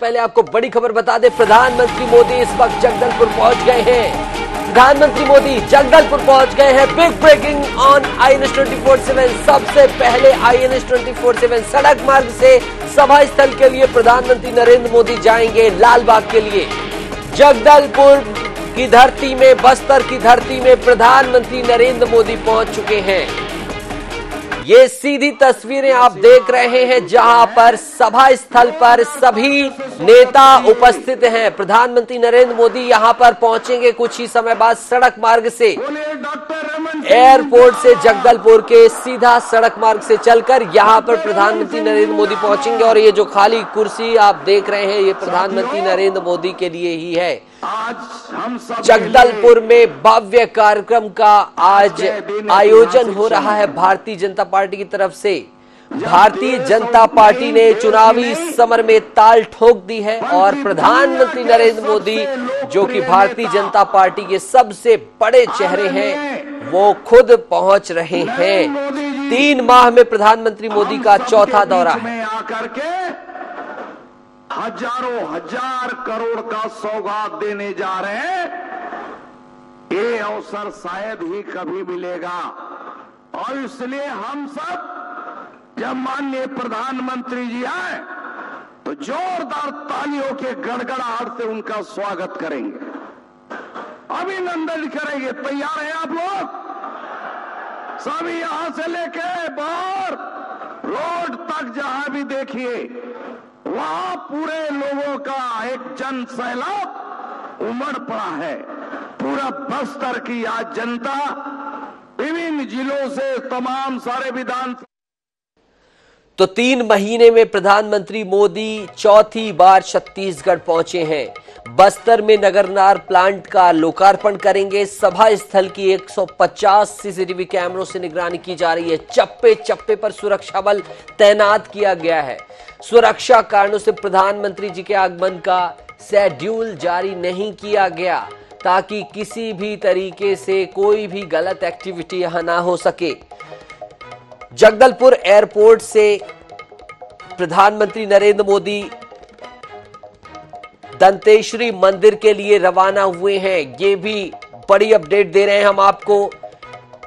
पहले आपको बड़ी खबर बता दें, प्रधानमंत्री मोदी इस वक्त जगदलपुर पहुंच गए हैं। प्रधानमंत्री मोदी जगदलपुर पहुंच गए हैं। Big breaking on INS 24/7। सबसे पहले INS 24/7 सड़क मार्ग से सभा स्थल के लिए प्रधानमंत्री नरेंद्र मोदी जाएंगे लालबाग के लिए। जगदलपुर की धरती में, बस्तर की धरती में प्रधानमंत्री नरेंद्र मोदी पहुंच चुके हैं। ये सीधी तस्वीरें आप देख रहे हैं जहां पर सभा स्थल पर सभी नेता उपस्थित हैं। प्रधानमंत्री नरेंद्र मोदी यहां पर पहुंचेंगे कुछ ही समय बाद सड़क मार्ग से। एयरपोर्ट से जगदलपुर के सीधा सड़क मार्ग से चलकर यहां पर प्रधानमंत्री नरेंद्र मोदी पहुंचेंगे और ये जो खाली कुर्सी आप देख रहे हैं ये प्रधानमंत्री नरेंद्र मोदी के लिए ही है। जगदलपुर में भव्य कार्यक्रम का आज आयोजन हो रहा है भारतीय जनता पार्टी की तरफ से। भारतीय जनता पार्टी ने चुनावी समर में ताल ठोक दी है और प्रधानमंत्री नरेंद्र मोदी, जो कि भारतीय जनता पार्टी के सबसे बड़े चेहरे हैं, वो खुद पहुंच रहे हैं। 3 माह में प्रधानमंत्री मोदी का चौथा दौरा है। हजारों हजार करोड़ का सौगात देने जा रहे हैं। ये अवसर शायद ही कभी मिलेगा और इसलिए हम सब जब माननीय प्रधानमंत्री जी आए तो जोरदार तालियों के गड़गड़ाहट से उनका स्वागत करेंगे, अभिनंदन करेंगे। तैयार हैं आप लोग? सभी यहां से लेके बाहर रोड तक जहां भी देखिए वहां पूरे लोगों का एक जन सैलाब उमड़ पड़ा है। पूरा बस्तर की आज जनता विभिन्न जिलों से तमाम सारे विधान। तो 3 महीने में प्रधानमंत्री मोदी चौथी बार छत्तीसगढ़ पहुंचे हैं। बस्तर में नगरनार प्लांट का लोकार्पण करेंगे। सभा स्थल की 150 CCTV कैमरों से निगरानी की जा रही है। चप्पे चप्पे पर सुरक्षा बल तैनात किया गया है। सुरक्षा कारणों से प्रधानमंत्री जी के आगमन का शेड्यूल जारी नहीं किया गया ताकि किसी भी तरीके से कोई भी गलत एक्टिविटी यहां ना हो सके। जगदलपुर एयरपोर्ट से प्रधानमंत्री नरेंद्र मोदी दंतेश्वरी मंदिर के लिए रवाना हुए हैं। ये भी बड़ी अपडेट दे रहे हैं हम आपको।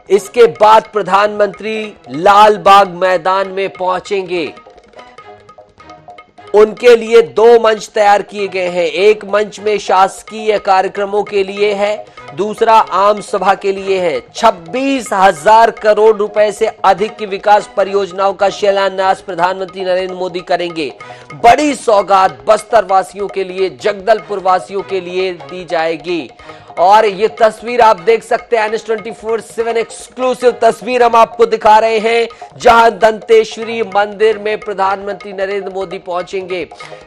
इसके बाद प्रधानमंत्री लालबाग मैदान में पहुंचेंगे। उनके लिए 2 मंच तैयार किए गए हैं। एक मंच में शासकीय कार्यक्रमों के लिए है, दूसरा आम सभा के लिए है। 26,000 करोड़ रुपए से अधिक की विकास परियोजनाओं का शिलान्यास प्रधानमंत्री नरेंद्र मोदी करेंगे। बड़ी सौगात बस्तर वासियों के लिए, जगदलपुर वासियों के लिए दी जाएगी। और ये तस्वीर आप देख सकते हैं, INS 24/7 एक्सक्लूसिव तस्वीर हम आपको दिखा रहे हैं जहां दंतेश्वरी मंदिर में प्रधानमंत्री नरेंद्र मोदी पहुंचेंगे।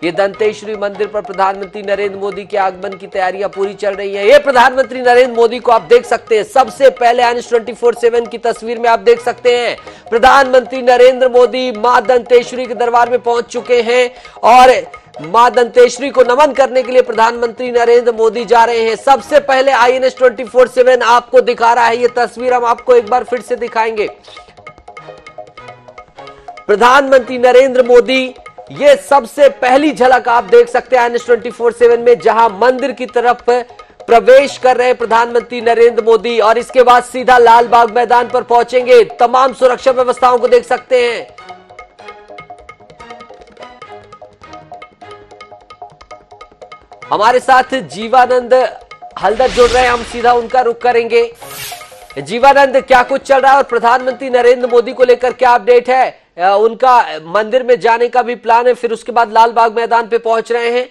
ये दंतेश्वरी मंदिर पर प्रधानमंत्री नरेंद्र मोदी के आगमन की तैयारियां पूरी चल रही हैं। ये प्रधानमंत्री नरेंद्र मोदी को आप देख सकते हैं। सबसे पहले INS 24/7 की तस्वीर में आप देख सकते हैं प्रधानमंत्री नरेंद्र मोदी मां दंतेश्वरी के दरबार में पहुंच चुके हैं और मां दंतेश्वरी को नमन करने के लिए प्रधानमंत्री नरेंद्र मोदी जा रहे हैं। सबसे पहले INS 24/7 आपको दिखा रहा है। ये तस्वीर हम आपको एक बार फिर से दिखाएंगे। प्रधानमंत्री नरेंद्र मोदी, ये सबसे पहली झलक आप देख सकते हैं INS 24/7 में, जहां मंदिर की तरफ प्रवेश कर रहे हैं प्रधानमंत्री नरेंद्र मोदी और इसके बाद सीधा लालबाग मैदान पर पहुंचेंगे। तमाम सुरक्षा व्यवस्थाओं को देख सकते हैं। हमारे साथ जीवानंद हल्दर जुड़ रहे हैं, हम सीधा उनका रुख करेंगे। जीवानंद, क्या कुछ चल रहा है और प्रधानमंत्री नरेंद्र मोदी को लेकर क्या अपडेट है? उनका मंदिर में जाने का भी प्लान है, फिर उसके बाद लालबाग मैदान पे पहुंच रहे हैं।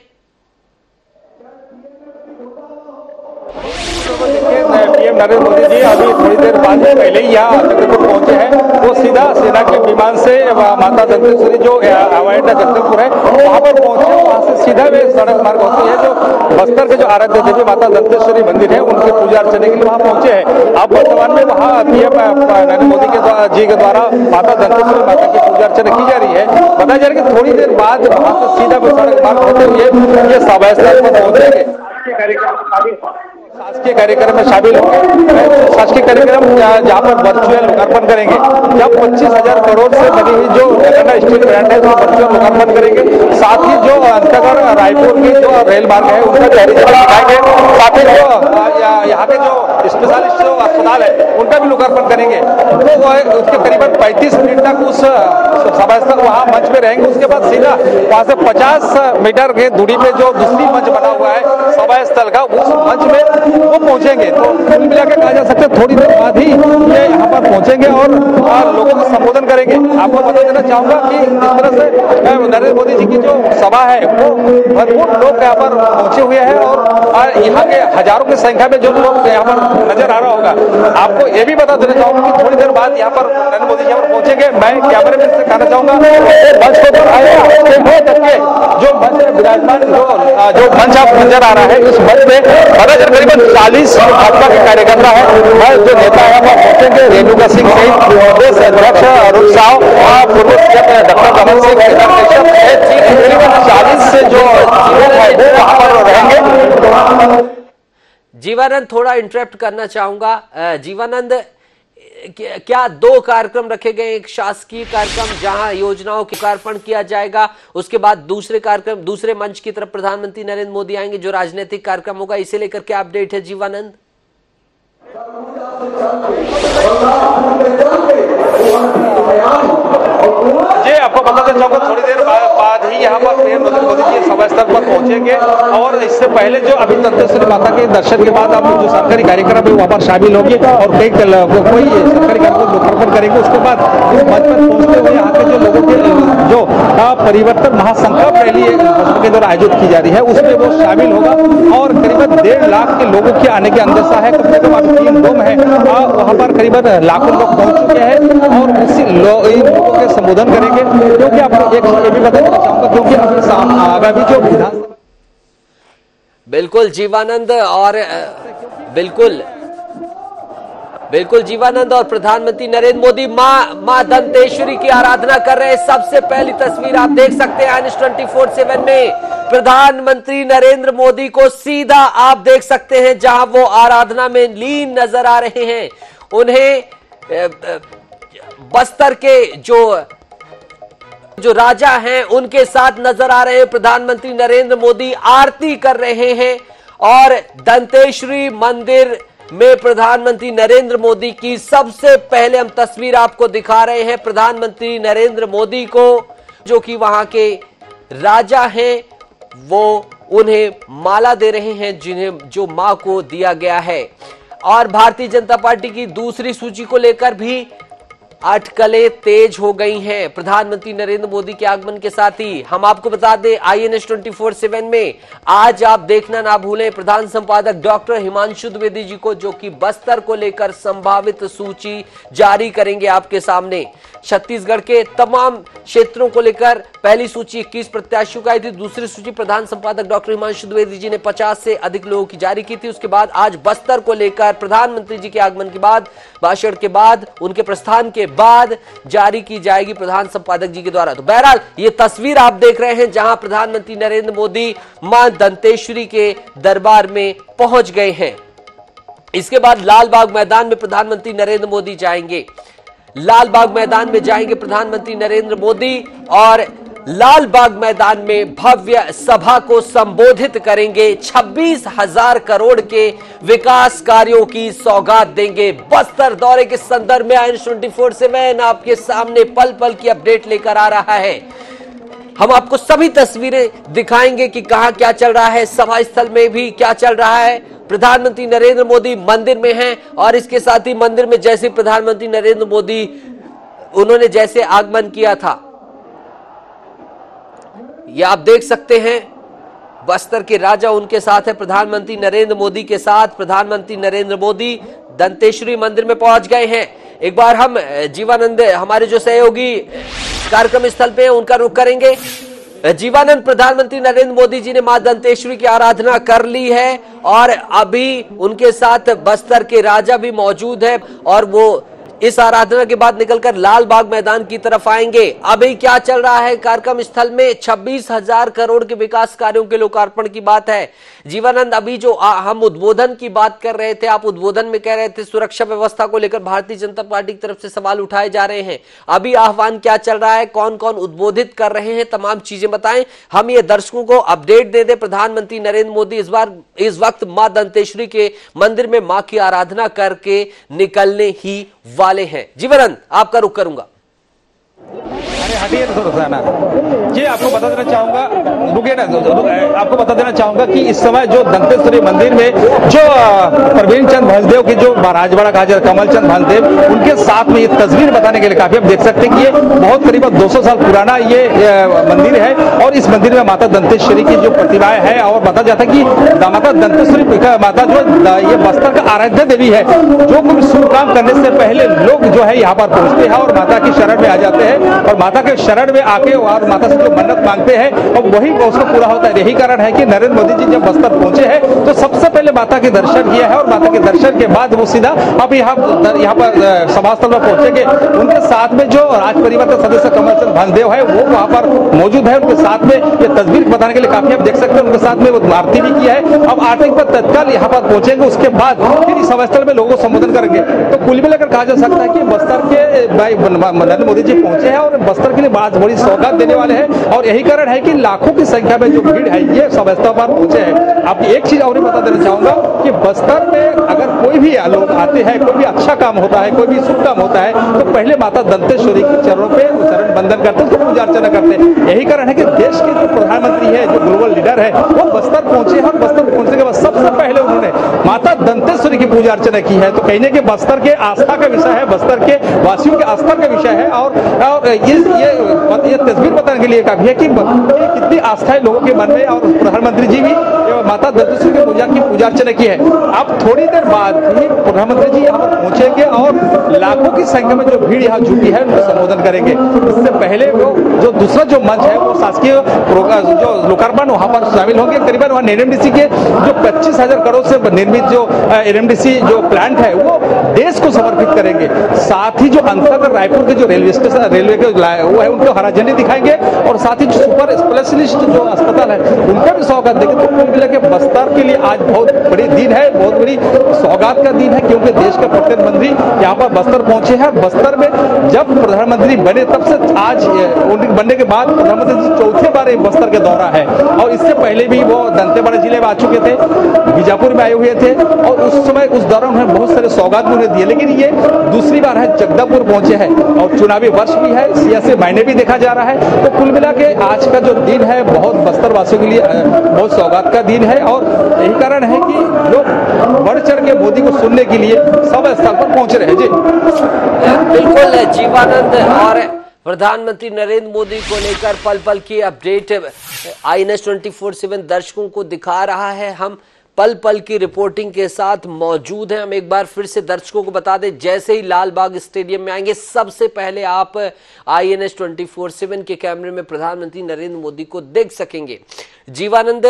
पीएम नरेंद्र मोदी जी अभी थोड़ी देर बाद पहले ही यहाँ जगदलपुर पहुंचे हैं। वो सीधा सेना के विमान से माता दंतेश्वरी जो हवाई अड्डा जगदलपुर है वहां पर पहुंचे। वहां से सीधा वे सड़क मार्ग होती है जो बस्तर के जो आराध्य देवी माता दंतेश्वरी मंदिर है उनकी पूजा अर्चना के लिए वहां पहुंचे हैं। अब वर्तमान में वहाँ पीएम नरेंद्र मोदी जी के द्वारा माता दंतेश्वरी माता की पूजा अर्चना की जा रही है। बताया जा रहा है कि थोड़ी देर बाद वहां से सीधा सड़क मार्ग होते हुए ये सभा स्थल पर पहुंचेंगे। शासकीय कार्यक्रम में शामिल होंगे। शासकीय कार्यक्रम जहाँ पर वर्चुअल लोकार्पण करेंगे, जब 25,000 करोड़ से बनी हुई जो नगरना स्टील प्लांट है, वर्चुअल लोकार्पण करेंगे। साथ ही जो अंतर्गत रायपुर की जो रेल मार्ग है उनका हरी झंडी दिखाएंगे। साथ ही जो यहाँ के जो स्पेशलिस्ट जो अस्पताल है उनका भी लोकार्पण करेंगे। तो उसके करीबन 35 मिनट तक उस सभा स्थल वहाँ मंच में रहेंगे। उसके बाद सीधा वहाँ से 50 मीटर के दूरी पे जो दूसरी मंच बना हुआ है सभा स्थल का, उस मंच में वो पहुंचेंगे। तो कुल मिला के कहा जा सकता है थोड़ी देर बाद ही ये यहाँ पर पहुंचेंगे और लोगों को संबोधन करेंगे। आपको बता देना चाहूंगा कि इस तरह से नरेंद्र मोदी जी की जो सभा है वो भरपूर लोग यहाँ पर पहुंचे हुए हैं और यहाँ के हजारों की संख्या में जो लोग यहाँ पर नजर आ रहा होगा। आपको ये भी बता देना चाहूंगा कि थोड़ी देर बाद यहाँ पर नरेंद्र मोदी जी यहाँ पर पहुंचेंगे। मैं कैमरे मैन से कहना चाहूंगा मंच को जो मंच में विराजमान जो मंच आप नजर आ रहा है, इस मंच में करीबन 40 भाजपा के कार्यकर्ता है, जो नेता है वो पहुंचेंगे। रेणुका सिंह सहित प्रदेश अध्यक्ष अरुण साव, पूर्व सीएम डॉक्टर रमन सिंह, करीबन 40 से जो लोग है वो वहां पर रहेंगे। जीवानंद, थोड़ा इंटरप्ट करना चाहूंगा। जीवानंद, क्या 2 कार्यक्रम रखे गए? एक शासकीय कार्यक्रम जहां योजनाओं के लोकार्पण किया जाएगा, उसके बाद दूसरे कार्यक्रम, दूसरे मंच की तरफ प्रधानमंत्री नरेंद्र मोदी आएंगे जो राजनीतिक कार्यक्रम होगा। इसे लेकर क्या अपडेट है जीवानंद? जी, आपको बताना चाहूंगा थोड़ी देर बाद ही यहाँ पर नरेंद्र मोदी जी सभा स्थल पर पहुंचेंगे और इससे पहले जो अभी दंतेश्वरी माता के दर्शन के बाद आप जो सरकारी कार्यक्रम है वहाँ पर शामिल होंगे और कोई सरकारी कार्यक्रम लोकार्पण करेंगे। उसके बाद इस मंच पर पहुंचते हुए यहाँ के जो लोगों के जो परिवर्तन महासंकल्प रैली के द्वारा आयोजित की जा रही है उसमें वो शामिल होगा और करीबन 1.5 लाख के लोगों के आने की अंदेशा है। कम से कम अभी 3 डोम है, वहाँ पर करीबन लाखों लोग पहुंच चुके हैं और इन लोगों के संबोधन करेंगे। क्योंकि आपको एक ये भी बताना चाहूंगा क्योंकि अभी आगामी जो विधानसभा, बिल्कुल जीवानंद, और बिल्कुल जीवानंद, और प्रधानमंत्री नरेंद्र मोदी मां दंतेश्वरी की आराधना कर रहे हैं। सबसे पहली तस्वीर आप देख सकते हैं IANS 24/7 में प्रधानमंत्री नरेंद्र मोदी को सीधा आप देख सकते हैं जहां वो आराधना में लीन नजर आ रहे हैं। उन्हें बस्तर के जो राजा हैं उनके साथ नजर आ रहे हैं। प्रधानमंत्री नरेंद्र मोदी आरती कर रहे हैं और दंतेश्वरी मंदिर में प्रधानमंत्री नरेंद्र मोदी की सबसे पहले हम तस्वीर आपको दिखा रहे हैं। प्रधानमंत्री नरेंद्र मोदी को, जो कि वहां के राजा हैं, वो उन्हें माला दे रहे हैं जो मां को दिया गया है। और भारतीय जनता पार्टी की दूसरी सूची को लेकर भी अटकलें तेज हो गई हैं। प्रधानमंत्री नरेंद्र मोदी के आगमन के साथ ही हम आपको बता दें IANS 24/7 में आज आप देखना ना भूलें प्रधान संपादक डॉक्टर हिमांशु द्विवेदी जी को, जो कि बस्तर को लेकर संभावित सूची जारी करेंगे आपके सामने। छत्तीसगढ़ के तमाम क्षेत्रों को लेकर पहली सूची 21 प्रत्याशियों का आई थी। दूसरी सूची प्रधान संपादक डॉक्टर हिमांशु द्विवेदी जी ने 50 से अधिक लोगों की जारी की थी। उसके बाद आज बस्तर को लेकर प्रधानमंत्री जी के आगमन के बाद, भाषण के बाद, उनके प्रस्थान के बाद जारी की जाएगी प्रधान संपादक जी के द्वारा। तो बहरहाल ये तस्वीर आप देख रहे हैं जहां प्रधानमंत्री नरेंद्र मोदी मां दंतेश्वरी के दरबार में पहुंच गए हैं। इसके बाद लाल बाग मैदान में प्रधानमंत्री नरेंद्र मोदी जाएंगे। लाल बाग मैदान में जाएंगे प्रधानमंत्री नरेंद्र मोदी और लाल बाग मैदान में भव्य सभा को संबोधित करेंगे। 26,000 करोड़ के विकास कार्यों की सौगात देंगे। बस्तर दौरे के संदर्भ में IANS 24/7 आपके सामने पल पल की अपडेट लेकर आ रहा है। हम आपको सभी तस्वीरें दिखाएंगे कि कहां क्या चल रहा है, सभा स्थल में भी क्या चल रहा है। प्रधानमंत्री नरेंद्र मोदी मंदिर में हैं और इसके साथ ही मंदिर में जैसे प्रधानमंत्री नरेंद्र मोदी उन्होंने जैसे आगमन किया था, ये आप देख सकते हैं बस्तर के राजा उनके साथ है। प्रधानमंत्री नरेंद्र मोदी के साथ प्रधानमंत्री नरेंद्र मोदी दंतेश्वरी मंदिर में पहुंच गए हैं। एक बार हम जीवानंद, हमारे जो सहयोगी कार्यक्रम स्थल पे हैं, उनका रुख करेंगे। जीवानंद, प्रधानमंत्री नरेंद्र मोदी जी ने मां दंतेश्वरी की आराधना कर ली है और अभी उनके साथ बस्तर के राजा भी मौजूद है और वो इस आराधना के बाद निकलकर लाल बाग मैदान की तरफ आएंगे। अभी क्या चल रहा है कार्यक्रम स्थल में? 26,000 करोड़ के विकास कार्यों के लोकार्पण की बात है। जीवानंद, अभी जो हम उद्बोधन की बात कर रहे थे, आप उद्बोधन में कह रहे थे सुरक्षा व्यवस्था को लेकर भारतीय जनता पार्टी की तरफ से सवाल उठाए जा रहे हैं। अभी आह्वान क्या चल रहा है, कौन कौन उद्बोधित कर रहे हैं, तमाम चीजें बताएं। हम ये दर्शकों को अपडेट दे दें। प्रधानमंत्री नरेंद्र मोदी इस वक्त मां दंतेश्वरी के मंदिर में मां की आराधना करके निकलने ही वाले हैं। जीवानंद, आपका रुख करूंगा। अरे हटिए ना, जी आपको बता देना चाहूंगा, रुकिए ना, आपको बता देना चाहूंगा कि इस समय जो दंतेश्वरी मंदिर में जो प्रवीण चंद्र भंजदेव की जो राजवाड़ा कहा जाता है, कमल चंद भंजदेव, उनके साथ में ये तस्वीर बताने के लिए काफी आप देख सकते हैं कि ये बहुत करीब 200 साल पुराना ये मंदिर है और इस मंदिर में माता दंतेश्वरी की जो प्रतिमाएं है और बताया जाता है कि माता दंतेश्वरी माता जो ये बस्तर का आराध्य देवी है। जो कोई शुभ काम करने से पहले लोग जो है यहाँ पर पहुंचते हैं और माता की शरण में आ जाते हैं और माता के शरण में आके और माता से जो मन्नत मांगते हैं और वही उसको पूरा होता है। यही कारण है कि नरेंद्र मोदी जी जब बस्तर पहुंचे हैं तो सबसे पहले माता के दर्शन किया है और माता के दर्शन के बाद वो सीधा अब यहाँ पर समास्थल में पहुंचेंगे। उनके साथ में जो राज परिवार का सदस्य कमल चंद भंजदेव है वो वहां पर मौजूद है। उनके साथ में ये तस्वीर बताने के लिए काफी आप देख सकते हैं, उनके साथ में वो आरती भी किया है। अब आरती पर तत्काल यहाँ पर पहुंचेंगे, उसके बाद फिर इस समास्थल में लोगों को संबोधन करेंगे। तो कुल मिलाकर कहा जा सकता है कि बस्तर के नरेंद्र मोदी जी पहुंचे हैं और बस्तर के लिए बहुत बड़ी सौगात देने वाले हैं और यही कारण है कि लाखों की संख्या में जो भीड़ है ये समास्थल पर पहुंचे हैं। अब एक चीज और बता देना चाहूंगा कि बस्तर में अगर कोई भी लोग आते हैं, कोई भी अच्छा काम होता है, कोई भी शुभ काम होता है तो पहले माता दंतेश्वरी के चरणों पे चरण बंदन करते हैं, उसको पूजा अर्चना करते हैं। यही कारण है कि देश के जो प्रधानमंत्री है, जो ग्लोबल लीडर है, वो बस्तर पहुंचे और बस्तर पहुंचने के बाद सबसे पहले उन्होंने माता दंतेश्वरी की पूजा अर्चना की है। तो कहने के बस्तर के आस्था का विषय है, बस्तर के वासियों के आस्था का विषय है और ये तस्वीर बताने के लिए काफी है कि कितनी आस्था है लोगों के मन में और प्रधानमंत्री जी भी माता दंतेश्वरी की पूजा अर्चना की है। अब थोड़ी देर बाद ही प्रधानमंत्री जी यहाँ पर पहुंचेंगे और लाखों की संख्या में जो भीड़ यहाँ जुटी है उनको संबोधन करेंगे। इससे पहले वो जो दूसरा जो मंच है वो शासकीय जो लोकार्पण वहां पर शामिल होंगे। करीबन वहाँ एनएमडीसी के जो 25,000 करोड़ से निर्मित जो एनएमडीसी जो प्लांट है वो देश को समर्पित करेंगे। साथ ही जो अंतर्गत रायपुर के जो रेलवे स्टेशन रेलवे के वो है उनको हरा झंडी दिखाएंगे और साथ ही जो सुपर स्पेशलिस्ट जो अस्पताल है उनका भी स्वागत देंगे। तो कुल मिला के बस्तर के लिए आज बहुत बड़ी दिन है, बहुत बड़ी सौगात का दिन है क्योंकि देश के प्रधानमंत्री यहाँ पर बस्तर पहुंचे हैं। बस्तर में जब प्रधानमंत्री बने तब से आज बनने के बाद प्रधानमंत्री जी चौथे बार बस्तर के दौरा है और इससे पहले भी वो दंतेवाड़ा जिले में आ चुके थे, बीजापुर में आए हुए थे और उस समय उस दौरान उन्हें बहुत सारे सौगात भी उन्हें दिए। लेकिन ये दूसरी बार है जगदलपुर पहुंचे हैं और चुनावी वर्ष भी है, सियासी मायने भी देखा जा रहा है। तो कुल मिला के आज का जो दिन है बहुत बस्तर वासियों के लिए बहुत सौगात का दिन है और यही कारण है कि लोग बढ़ चढ़ के मोदी को सुनने के लिए सब स्थल पर पहुंच रहे हैं। जी बिल्कुल जीवानंद, और प्रधानमंत्री नरेंद्र मोदी को लेकर पल पल की अपडेट INS 24/7 दर्शकों को दिखा रहा है। हम पल पल की रिपोर्टिंग के साथ मौजूद हैं। हम एक बार फिर से दर्शकों को बता दें, जैसे ही लाल बाग स्टेडियम में आएंगे सबसे पहले आप INS 24/7 के कैमरे में प्रधानमंत्री नरेंद्र मोदी को देख सकेंगे। जीवानंद,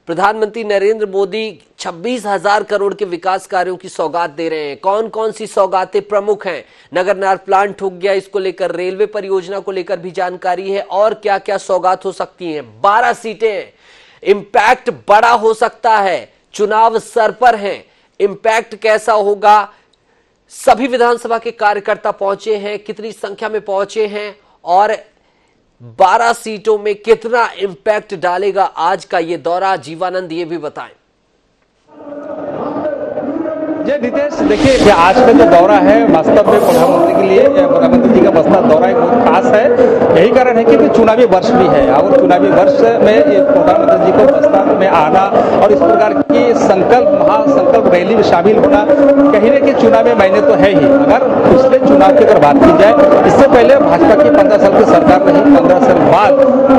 प्रधानमंत्री नरेंद्र मोदी 26,000 करोड़ के विकास कार्यों की सौगात दे रहे हैं। कौन कौन सी सौगातें प्रमुख हैं? नगर नार प्लांट हो गया, इसको लेकर रेलवे परियोजना को लेकर भी जानकारी है और क्या क्या सौगात हो सकती हैं। 12 सीटें, इंपैक्ट बड़ा हो सकता है, चुनाव सर पर हैं, इंपैक्ट कैसा होगा? सभी विधानसभा के कार्यकर्ता पहुंचे हैं, कितनी संख्या में पहुंचे हैं और 12 सीटों में कितना इंपैक्ट डालेगा आज का ये दौरा? जीवानंद, ये भी बताएं। जय नितेश, देखिए आज का जो दौरा है वास्तव में प्रधानमंत्री के लिए, प्रधानमंत्री जी का बस्तर दौरा एक बहुत खास है। यही कारण है कि चुनावी वर्ष भी है और चुनावी वर्ष में प्रधानमंत्री जी को बस्तर में आना और इस प्रकार की महासंकल्प रैली में शामिल होना कहीं न कहीं चुनावी मायने तो है ही। अगर पिछले चुनाव की अगर बात की जाए, इससे पहले भाजपा की 15 साल की सरकार रही, 15 साल बाद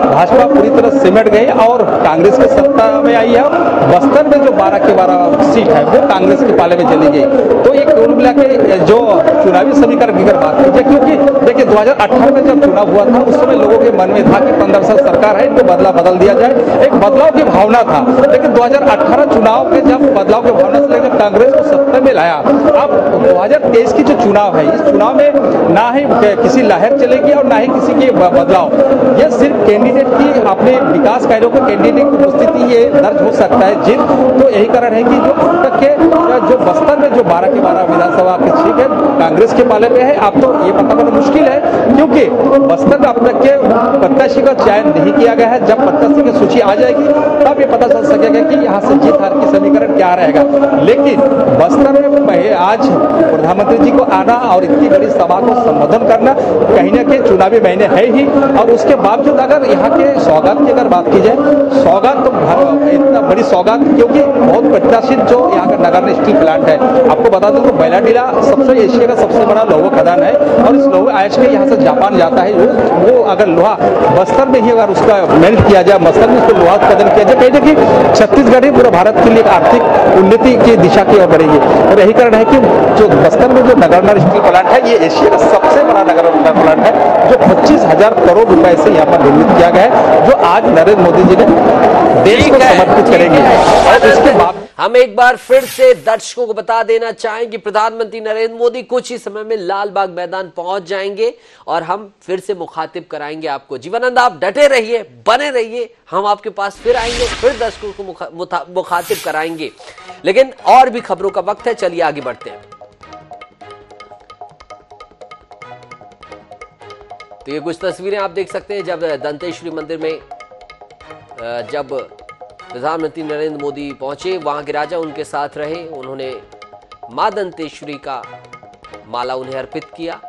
भाजपा पूरी तरह सिमट गई और कांग्रेस की सत्ता में आई है। बस्तर में जो 12 के 12 सीट है वो कांग्रेस के पाले में चली गई। तो ये कुल मिला के जो चुनावी समीकरण की अगर बात की जाए, क्योंकि देखिए 2018 में जब चुनाव हुआ था उस समय लोगों के मन में था कि 15 साल सरकार है, इनको बदल दिया जाए, एक बदलाव की भावना था। लेकिन 2018 चुनाव के जब बदलाव की भावना से लेकर कांग्रेस को सत्ता में लाया, अब 2023 की जो चुनाव है, इस चुनाव में ना ही किसी लहर चलेगी और ना ही किसी की बदलाव, ये सिर्फ कैंडिडेट की अपने विकास कार्यों को कैंडिडेट की उपस्थिति ये दर्ज हो सकता है जीत। तो यही कारण है कि जो अब तक के जो बस्तर में जो 12 के 12 विधानसभा के सीट है कांग्रेस के पाले में है। अब तो ये पता करना मुश्किल है, क्योंकि बस्तर में अब तक के प्रत्याशी का चयन नहीं किया गया है। जब प्रत्याशी की सूची आ जाएगी तब ये पता चल सकेगा कि यहाँ से जीत हार की समीकरण क्या रहेगा। लेकिन बस्तर में आज प्रधानमंत्री जी को आना और इतनी बड़ी सभा को संबोधन करना कहीं ना कहीं चुनावी महीने है ही, और उसके बावजूद अगर यहाँ के सौगात की अगर बात की जाए, सौगात तो इतना बड़ी सौगात, क्योंकि बहुत प्रत्याशित जो यहाँ का नगर स्टील प्लांट है। आपको बता दूं तो बैलाडीला सबसे एशिया का सबसे बड़ा लोहा खदान है, और इस लोहे आज के यहाँ से जापान जाता है। वो अगर लोहा बस्तर में ही अगर उसका मेल्ट किया जाए, बस्तर में उसको लोहा उत्पादन किया जाए, कहीं कि छत्तीसगढ़ ही पूरे भारत के लिए आर्थिक उन्नति की दिशा की ओर बढ़ेगी। और यही कारण है कि जो बस्तर में जो नगर स्टील प्लांट है, ये एशिया का सबसे बड़ा नगर प्लांट है, जो 25,000 करोड़ रुपए से यहाँ पर निर्मित किया गया है, जो आज नरेंद्र मोदी जी ने देश को समर्पित करेंगे। और इसके बाद हम एक बार फिर से दर्शकों को बता देना चाहें कि प्रधानमंत्री नरेंद्र मोदी कुछ ही समय में लाल बाग मैदान पहुंच जाएंगे और हम फिर से मुखातिब कराएंगे आपको। जीवनानंद, आप डटे रहिए, बने रहिए, हम आपके पास फिर आएंगे, फिर दर्शकों को मुखातिब कराएंगे। लेकिन और भी खबरों का वक्त है, चलिए आगे बढ़ते हैं। तो ये कुछ तस्वीरें आप देख सकते हैं जब दंतेश्वरी मंदिर में जब प्रधानमंत्री नरेंद्र मोदी पहुंचे, वहां के राजा उनके साथ रहे, उन्होंने मां दंतेश्वरी का माला उन्हें अर्पित किया।